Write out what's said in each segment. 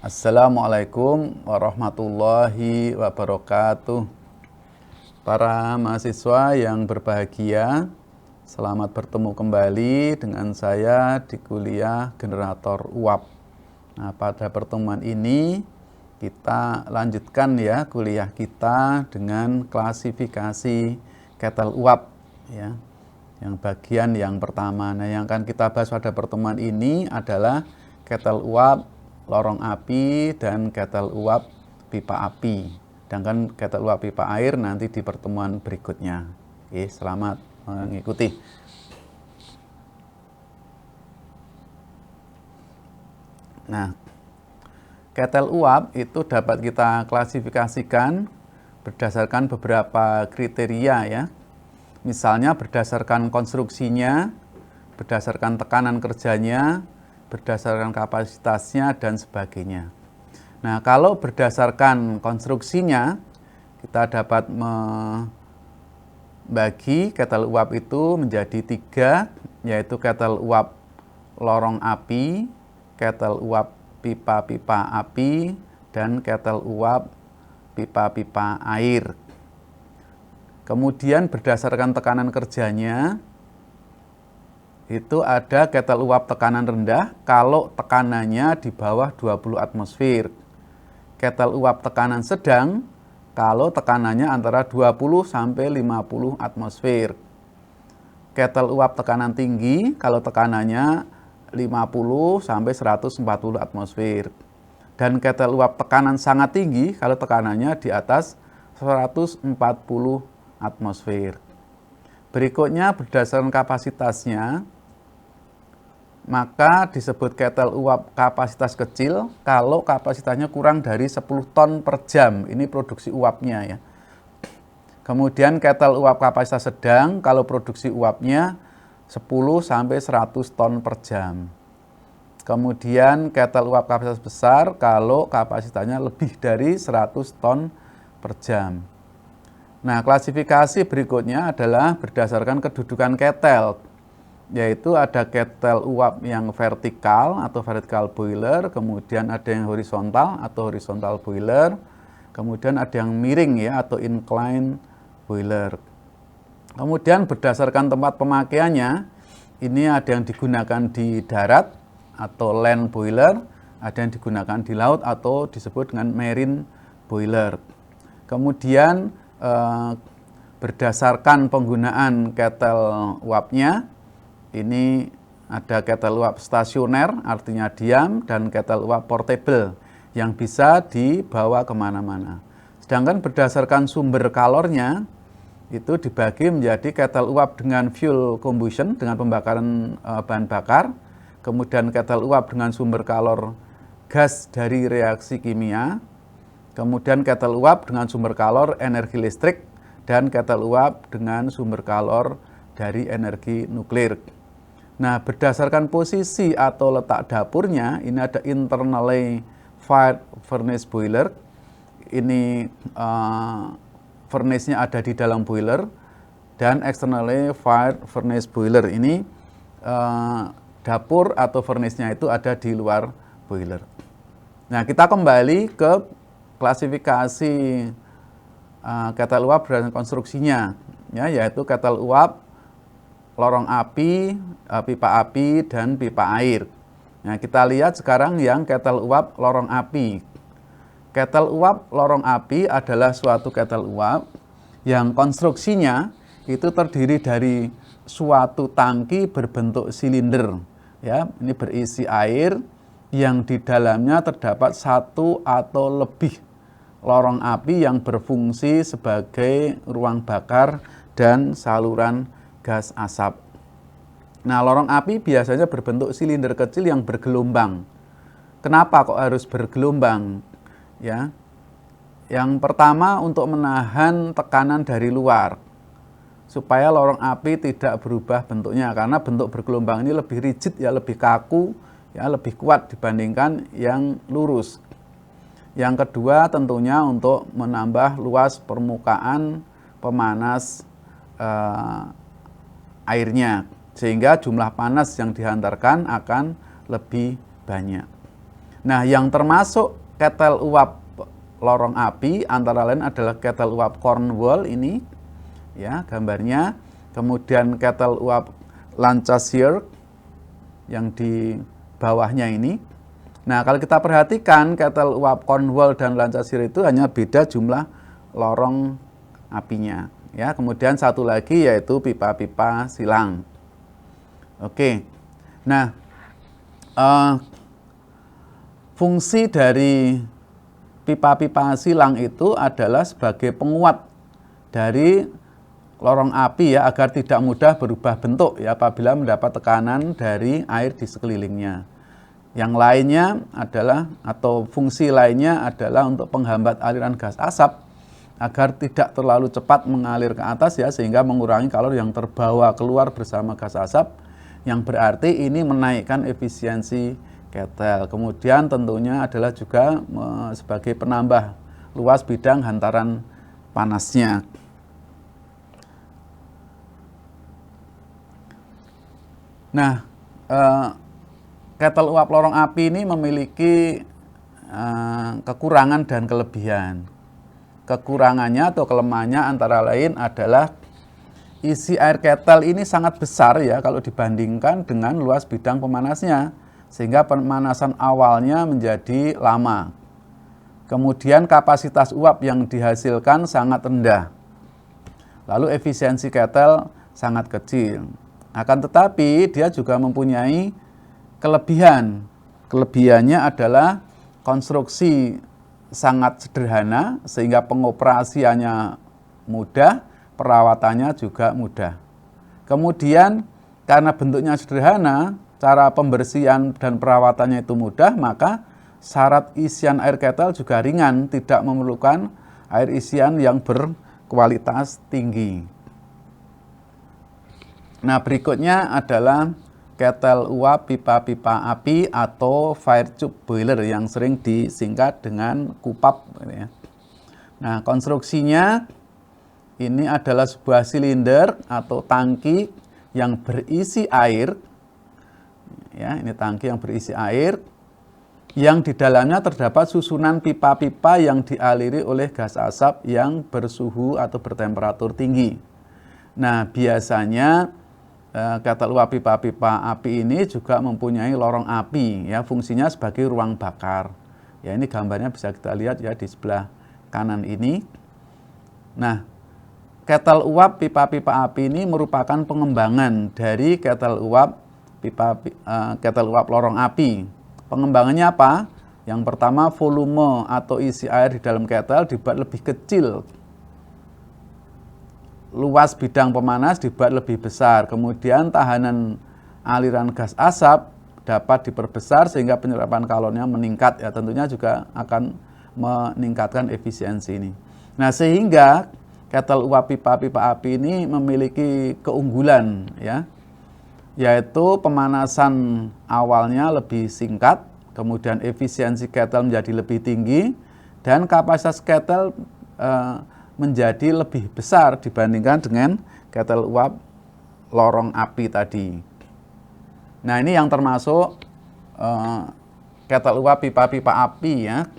Assalamualaikum warahmatullahi wabarakatuh. Para mahasiswa yang berbahagia, selamat bertemu kembali dengan saya di kuliah generator uap. Nah, pada pertemuan ini kita lanjutkan ya kuliah kita dengan klasifikasi ketel uap ya. Yang bagian yang pertama. Nah, yang akan kita bahas pada pertemuan ini adalah ketel uap lorong api dan ketel uap pipa api. Sedangkan ketel uap pipa air nanti di pertemuan berikutnya. Oke, selamat mengikuti. Nah, ketel uap itu dapat kita klasifikasikan berdasarkan beberapa kriteria ya. Misalnya berdasarkan konstruksinya, berdasarkan tekanan kerjanya, berdasarkan kapasitasnya, dan sebagainya. Nah, kalau berdasarkan konstruksinya, kita dapat membagi ketel uap itu menjadi 3, yaitu ketel uap lorong api, ketel uap pipa-pipa api, dan ketel uap pipa-pipa air. Kemudian berdasarkan tekanan kerjanya, itu ada ketel uap tekanan rendah kalau tekanannya di bawah 20 atmosfer. Ketel uap tekanan sedang kalau tekanannya antara 20 sampai 50 atmosfer. Ketel uap tekanan tinggi kalau tekanannya 50 sampai 140 atmosfer. Dan ketel uap tekanan sangat tinggi kalau tekanannya di atas 140 atmosfer. Berikutnya berdasarkan kapasitasnya, maka disebut ketel uap kapasitas kecil kalau kapasitasnya kurang dari 10 ton per jam. Ini produksi uapnya ya. Kemudian ketel uap kapasitas sedang kalau produksi uapnya 10 sampai 100 ton per jam. Kemudian ketel uap kapasitas besar kalau kapasitasnya lebih dari 100 ton per jam. Nah, klasifikasi berikutnya adalah berdasarkan kedudukan ketel, yaitu ada ketel uap yang vertikal atau vertical boiler, kemudian ada yang horizontal atau horizontal boiler, kemudian ada yang miring ya atau incline boiler. Kemudian berdasarkan tempat pemakaiannya, ini ada yang digunakan di darat atau land boiler, ada yang digunakan di laut atau disebut dengan marine boiler. Kemudian berdasarkan penggunaan ketel uapnya, ini ada ketel uap stasioner, artinya diam, dan ketel uap portable, yang bisa dibawa kemana-mana. Sedangkan berdasarkan sumber kalornya, itu dibagi menjadi ketel uap dengan fuel combustion, dengan pembakaran bahan bakar, kemudian ketel uap dengan sumber kalor gas dari reaksi kimia, kemudian ketel uap dengan sumber kalor energi listrik, dan ketel uap dengan sumber kalor dari energi nuklir. Nah, berdasarkan posisi atau letak dapurnya, ini ada internally fired furnace boiler. Ini furnace-nya ada di dalam boiler, dan externally fired furnace boiler. Ini dapur atau furnace-nya itu ada di luar boiler. Nah, kita kembali ke klasifikasi ketel uap berdasarkan konstruksinya, ya, yaitu ketel uap lorong api, pipa api, dan pipa air. Nah, kita lihat sekarang yang ketel uap lorong api. Ketel uap lorong api adalah suatu ketel uap yang konstruksinya itu terdiri dari suatu tangki berbentuk silinder. Ya, ini berisi air yang di dalamnya terdapat satu atau lebih lorong api yang berfungsi sebagai ruang bakar dan saluran gas asap. Nah, lorong api biasanya berbentuk silinder kecil yang bergelombang. Kenapa kok harus bergelombang? Ya, yang pertama untuk menahan tekanan dari luar, supaya lorong api tidak berubah bentuknya, karena bentuk bergelombang ini lebih rigid ya, lebih kaku ya, lebih kuat dibandingkan yang lurus. Yang kedua tentunya untuk menambah luas permukaan pemanas airnya, sehingga jumlah panas yang dihantarkan akan lebih banyak. Nah, yang termasuk ketel uap lorong api antara lain adalah ketel uap Cornwall ini, ya gambarnya. Kemudian ketel uap Lancashire yang di bawahnya ini. Nah, kalau kita perhatikan ketel uap Cornwall dan Lancashire itu hanya beda jumlah lorong apinya. Ya, kemudian satu lagi yaitu pipa-pipa silang. Oke. Nah, fungsi dari pipa-pipa silang itu adalah sebagai penguat dari lorong api ya, agar tidak mudah berubah bentuk ya apabila mendapat tekanan dari air di sekelilingnya. Yang lainnya adalah, atau fungsi lainnya adalah untuk penghambat aliran gas asap agar tidak terlalu cepat mengalir ke atas ya, sehingga mengurangi kalori yang terbawa keluar bersama gas asap, yang berarti ini menaikkan efisiensi ketel. Kemudian tentunya adalah juga sebagai penambah luas bidang hantaran panasnya. Nah, ketel uap lorong api ini memiliki kekurangan dan kelebihan. Kekurangannya atau kelemahannya antara lain adalah isi air ketel ini sangat besar ya kalau dibandingkan dengan luas bidang pemanasnya, sehingga pemanasan awalnya menjadi lama. Kemudian kapasitas uap yang dihasilkan sangat rendah. Lalu efisiensi ketel sangat kecil. Akan tetapi dia juga mempunyai kelebihan. Kelebihannya adalah konstruksi sangat sederhana sehingga pengoperasiannya mudah, perawatannya juga mudah. Kemudian karena bentuknya sederhana, cara pembersihan dan perawatannya itu mudah, maka syarat isian air ketel juga ringan, tidak memerlukan air isian yang berkualitas tinggi. Nah, berikutnya adalah ketel uap pipa-pipa api atau fire tube boiler yang sering disingkat dengan KUPAP. Nah, konstruksinya ini adalah sebuah silinder atau tangki yang berisi air. Ya, ini tangki yang berisi air, yang di dalamnya terdapat susunan pipa-pipa yang dialiri oleh gas asap yang bersuhu atau bertemperatur tinggi. Nah, biasanya ketel uap pipa-pipa api ini juga mempunyai lorong api, ya, fungsinya sebagai ruang bakar. Ya, ini gambarnya bisa kita lihat ya di sebelah kanan ini. Nah, ketel uap pipa-pipa api ini merupakan pengembangan dari ketel uap ketel uap lorong api. Pengembangannya apa? Yang pertama, volume atau isi air di dalam ketel dibuat lebih kecil. Luas bidang pemanas dibuat lebih besar. Kemudian tahanan aliran gas asap dapat diperbesar sehingga penyerapan kalorinya meningkat. Ya, tentunya juga akan meningkatkan efisiensi ini. Nah, sehingga ketel uap pipa-pipa api ini memiliki keunggulan ya, yaitu pemanasan awalnya lebih singkat, kemudian efisiensi ketel menjadi lebih tinggi, dan kapasitas ketel menjadi lebih besar dibandingkan dengan ketel uap lorong api tadi. Nah, ini yang termasuk ketel uap pipa-pipa api ya,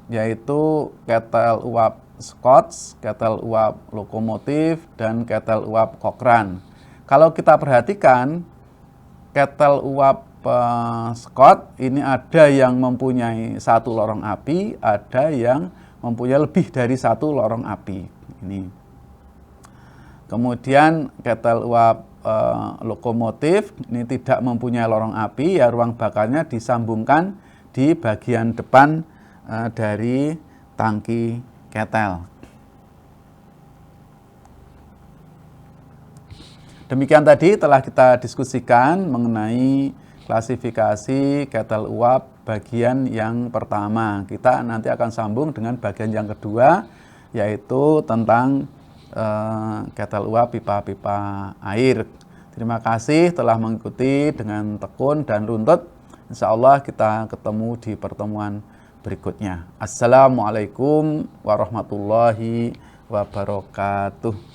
yaitu ketel uap Scott, ketel uap lokomotif, dan ketel uap Cochrane. Kalau kita perhatikan, ketel uap Scott ini ada yang mempunyai satu lorong api, ada yang mempunyai lebih dari satu lorong api. Ini. Kemudian ketel uap lokomotif ini tidak mempunyai lorong api, ya ruang bakarnya disambungkan di bagian depan dari tangki ketel. Demikian tadi telah kita diskusikan mengenai klasifikasi ketel uap bagian yang pertama. Kita nanti akan sambung dengan bagian yang kedua, yaitu tentang ketel uap pipa-pipa air. Terima kasih telah mengikuti dengan tekun dan runtut. Insya Allah kita ketemu di pertemuan berikutnya. Assalamualaikum warahmatullahi wabarakatuh.